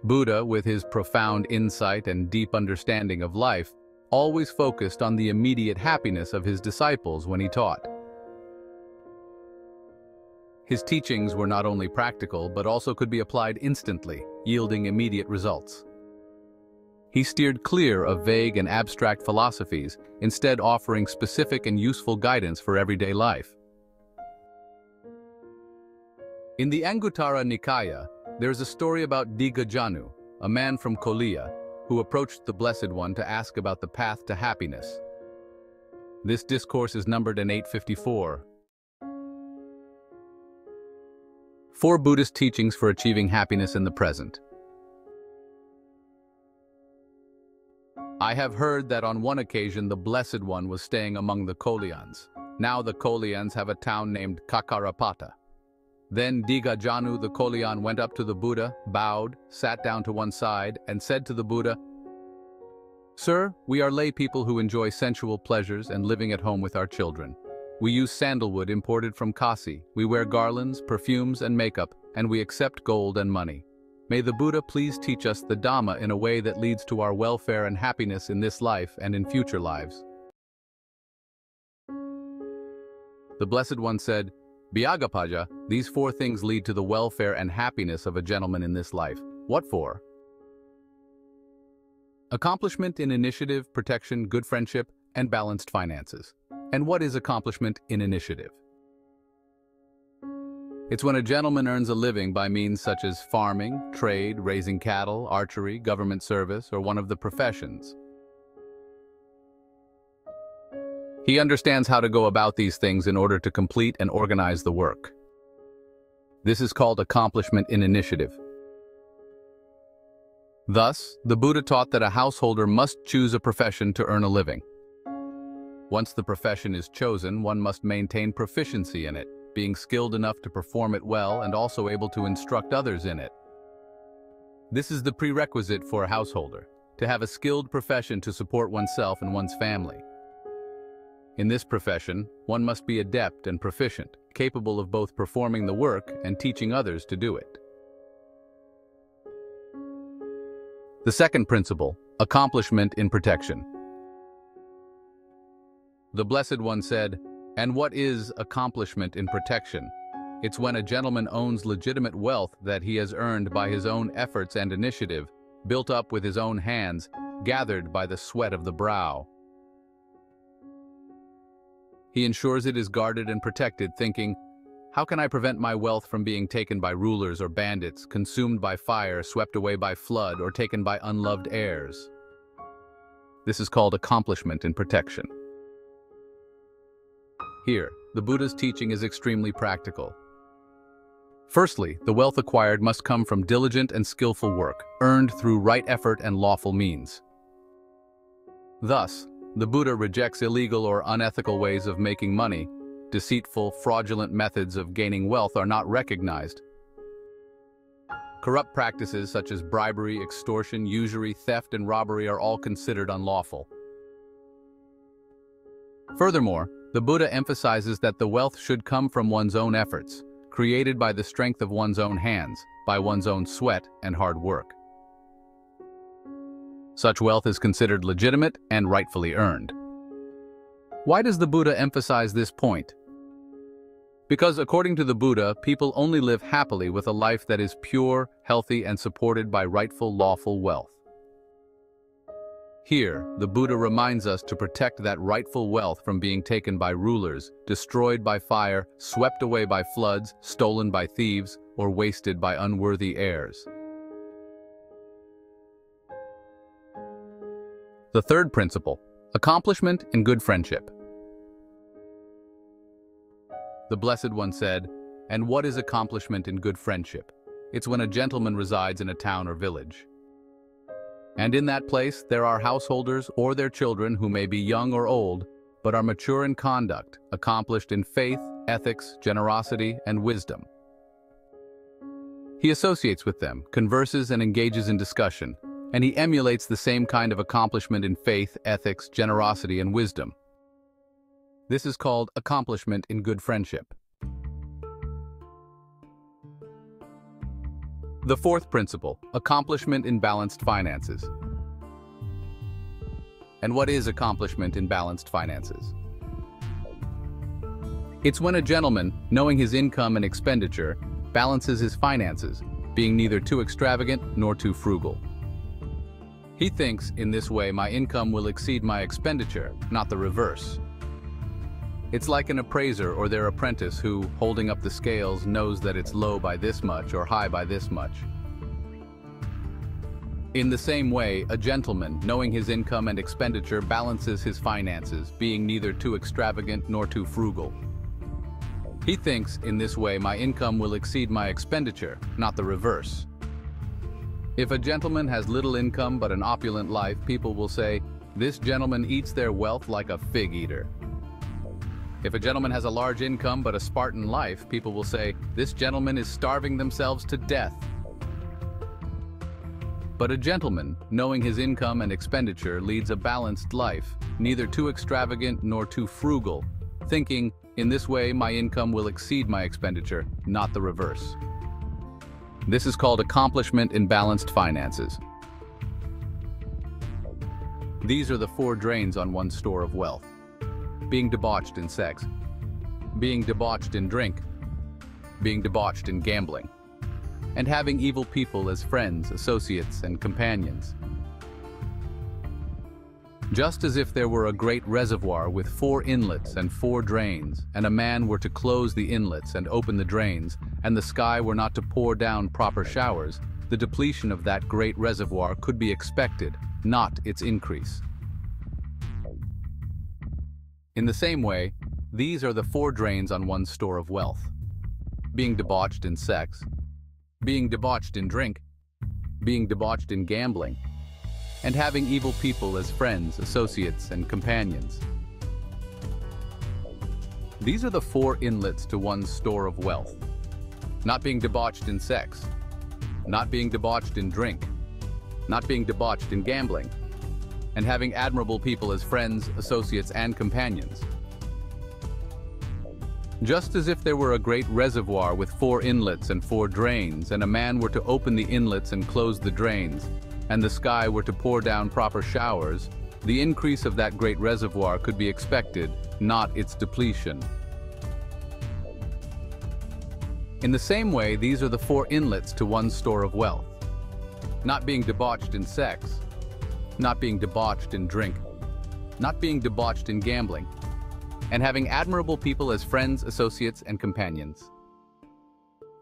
Buddha, with his profound insight and deep understanding of life, always focused on the immediate happiness of his disciples when he taught. His teachings were not only practical but also could be applied instantly, yielding immediate results. He steered clear of vague and abstract philosophies, instead offering specific and useful guidance for everyday life. In the Aṅguttara Nikāya, there is a story about Dīghajāṇu, a man from Kolia, who approached the Blessed One to ask about the path to happiness. This discourse is numbered in 854. 4 Buddhist teachings for achieving happiness in the present. I have heard that on one occasion the Blessed One was staying among the Kolians. Now the Kolians have a town named Kakarapata. Then Dīghajāṇu the Kolian went up to the Buddha, bowed, sat down to one side, and said to the Buddha, "Sir, we are lay people who enjoy sensual pleasures and living at home with our children. We use sandalwood imported from Kasi, we wear garlands, perfumes, and makeup, and we accept gold and money. May the Buddha please teach us the Dhamma in a way that leads to our welfare and happiness in this life and in future lives." The Blessed One said, "Bhyagapaja, these 4 things lead to the welfare and happiness of a gentleman in this life. What for? Accomplishment in initiative, protection, good friendship, and balanced finances. And what is accomplishment in initiative? It's when a gentleman earns a living by means such as farming, trade, raising cattle, archery, government service, or one of the professions. He understands how to go about these things in order to complete and organize the work. This is called accomplishment in initiative. Thus, the Buddha taught that a householder must choose a profession to earn a living. Once the profession is chosen, one must maintain proficiency in it, being skilled enough to perform it well and also able to instruct others in it. This is the prerequisite for a householder, to have a skilled profession to support oneself and one's family. In this profession, one must be adept and proficient, capable of both performing the work and teaching others to do it. The second principle, accomplishment in protection. The Blessed One said, "And what is accomplishment in protection? It's when a gentleman owns legitimate wealth that he has earned by his own efforts and initiative, built up with his own hands, gathered by the sweat of the brow. He ensures it is guarded and protected, thinking, 'How can I prevent my wealth from being taken by rulers or bandits, consumed by fire, swept away by flood, or taken by unloved heirs?' This is called accomplishment in protection." Here, the Buddha's teaching is extremely practical. Firstly, the wealth acquired must come from diligent and skillful work, earned through right effort and lawful means. Thus, the Buddha rejects illegal or unethical ways of making money. Deceitful, fraudulent methods of gaining wealth are not recognized. Corrupt practices such as bribery, extortion, usury, theft, and robbery are all considered unlawful. Furthermore, the Buddha emphasizes that the wealth should come from one's own efforts, created by the strength of one's own hands, by one's own sweat and hard work. Such wealth is considered legitimate and rightfully earned. Why does the Buddha emphasize this point? Because according to the Buddha, people only live happily with a life that is pure, healthy, and supported by rightful, lawful wealth. Here, the Buddha reminds us to protect that rightful wealth from being taken by rulers, destroyed by fire, swept away by floods, stolen by thieves, or wasted by unworthy heirs. The third principle, accomplishment in good friendship. The Blessed One said, "And what is accomplishment in good friendship? It's when a gentleman resides in a town or village. And in that place there are householders or their children who may be young or old, but are mature in conduct, accomplished in faith, ethics, generosity, and wisdom. He associates with them, converses and engages in discussion, and he emulates the same kind of accomplishment in faith, ethics, generosity, and wisdom. This is called accomplishment in good friendship." The fourth principle, accomplishment in balanced finances. And what is accomplishment in balanced finances? It's when a gentleman, knowing his income and expenditure, balances his finances, being neither too extravagant nor too frugal. He thinks, in this way, my income will exceed my expenditure, not the reverse. It's like an appraiser or their apprentice who, holding up the scales, knows that it's low by this much or high by this much. In the same way, a gentleman, knowing his income and expenditure, balances his finances, being neither too extravagant nor too frugal. He thinks, in this way, my income will exceed my expenditure, not the reverse. If a gentleman has little income but an opulent life, people will say, "This gentleman eats their wealth like a fig eater." If a gentleman has a large income but a Spartan life, people will say, "This gentleman is starving themselves to death." But a gentleman, knowing his income and expenditure, leads a balanced life, neither too extravagant nor too frugal, thinking, in this way my income will exceed my expenditure, not the reverse. This is called accomplishment in balanced finances. These are the four drains on one's store of wealth: being debauched in sex, being debauched in drink, being debauched in gambling, and having evil people as friends, associates, and companions. Just as if there were a great reservoir with 4 inlets and 4 drains, and a man were to close the inlets and open the drains, and the sky were not to pour down proper showers, the depletion of that great reservoir could be expected, not its increase. In the same way, these are the 4 drains on one's store of wealth: being debauched in sex, being debauched in drink, being debauched in gambling, and having evil people as friends, associates, and companions. These are the 4 inlets to one's store of wealth: not being debauched in sex, not being debauched in drink, not being debauched in gambling, and having admirable people as friends, associates, and companions. Just as if there were a great reservoir with 4 inlets and 4 drains, and a man were to open the inlets and close the drains, and the sky were to pour down proper showers, the increase of that great reservoir could be expected, not its depletion. In the same way, these are the 4 inlets to one's store of wealth: not being debauched in sex, not being debauched in drink, not being debauched in gambling, and having admirable people as friends, associates, and companions.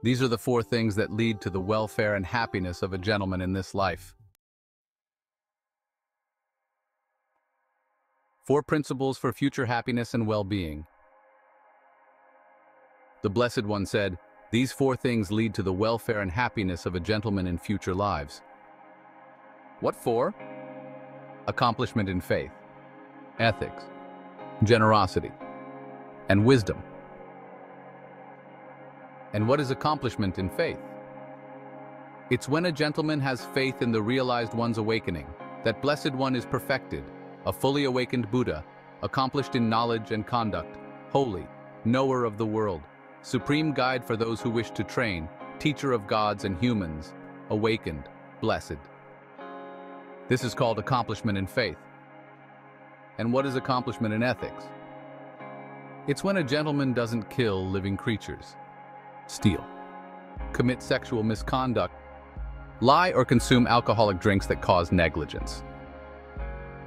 These are the 4 things that lead to the welfare and happiness of a gentleman in this life. 4 principles for future happiness and well-being. The Blessed One said, "These 4 things lead to the welfare and happiness of a gentleman in future lives." What 4? Accomplishment in faith, ethics, generosity, and wisdom. And what is accomplishment in faith? It's when a gentleman has faith in the realized one's awakening, that Blessed One is perfected, a fully awakened Buddha, accomplished in knowledge and conduct, holy, knower of the world, supreme guide for those who wish to train, teacher of gods and humans, awakened, blessed. This is called accomplishment in faith. And what is accomplishment in ethics? It's when a gentleman doesn't kill living creatures, steal, commit sexual misconduct, lie, or consume alcoholic drinks that cause negligence.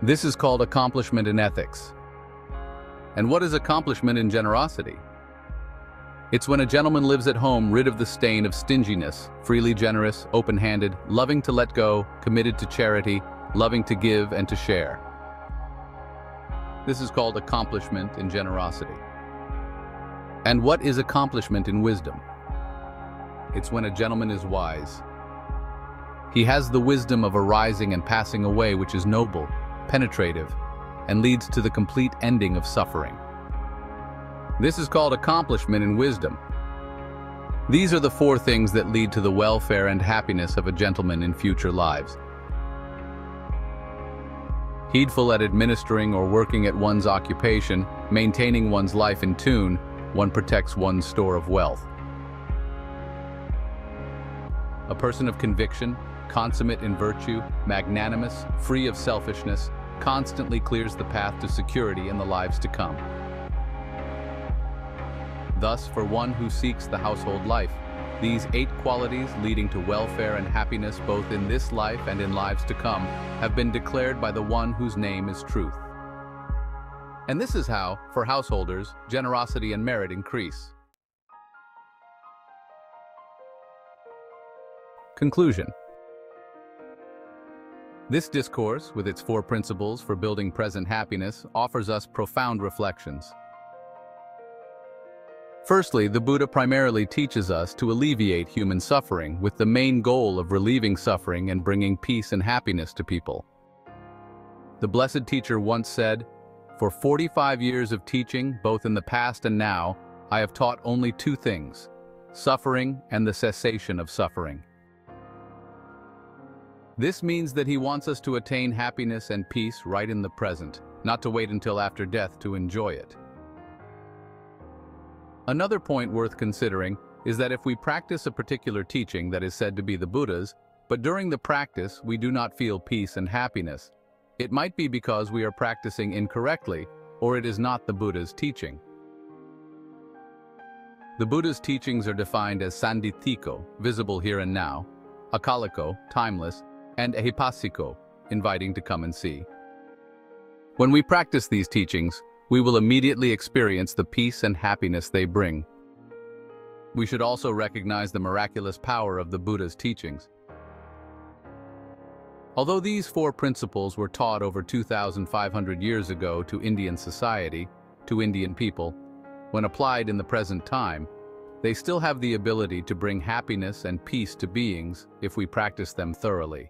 This is called accomplishment in ethics. And what is accomplishment in generosity? It's when a gentleman lives at home rid of the stain of stinginess, freely generous, open-handed, loving to let go, committed to charity, loving to give and to share. This is called accomplishment in generosity. And what is accomplishment in wisdom? It's when a gentleman is wise. He has the wisdom of arising and passing away, which is noble, penetrative, and leads to the complete ending of suffering. This is called accomplishment in wisdom. These are the 4 things that lead to the welfare and happiness of a gentleman in future lives. Heedful at administering or working at one's occupation, maintaining one's life in tune, one protects one's store of wealth. a person of conviction, consummate in virtue, magnanimous, free of selfishness, constantly clears the path to security in the lives to come. Thus, for one who seeks the household life, these 8 qualities leading to welfare and happiness both in this life and in lives to come have been declared by the one whose name is Truth. And this is how, for householders, generosity and merit increase. Conclusion. This discourse, with its 4 principles for building present happiness, offers us profound reflections. Firstly, the Buddha primarily teaches us to alleviate human suffering with the main goal of relieving suffering and bringing peace and happiness to people. The Blessed Teacher once said, "For 45 years of teaching, both in the past and now, I have taught only 2 things, suffering and the cessation of suffering." This means that he wants us to attain happiness and peace right in the present, not to wait until after death to enjoy it. Another point worth considering is that if we practice a particular teaching that is said to be the Buddha's, but during the practice we do not feel peace and happiness, it might be because we are practicing incorrectly, or it is not the Buddha's teaching. The Buddha's teachings are defined as sandithiko, visible here and now, akaliko, timeless, and ehipassiko, inviting to come and see. When we practice these teachings, we will immediately experience the peace and happiness they bring. We should also recognize the miraculous power of the Buddha's teachings. Although these 4 principles were taught over 2,500 years ago to Indian society, to Indian people, when applied in the present time, they still have the ability to bring happiness and peace to beings if we practice them thoroughly.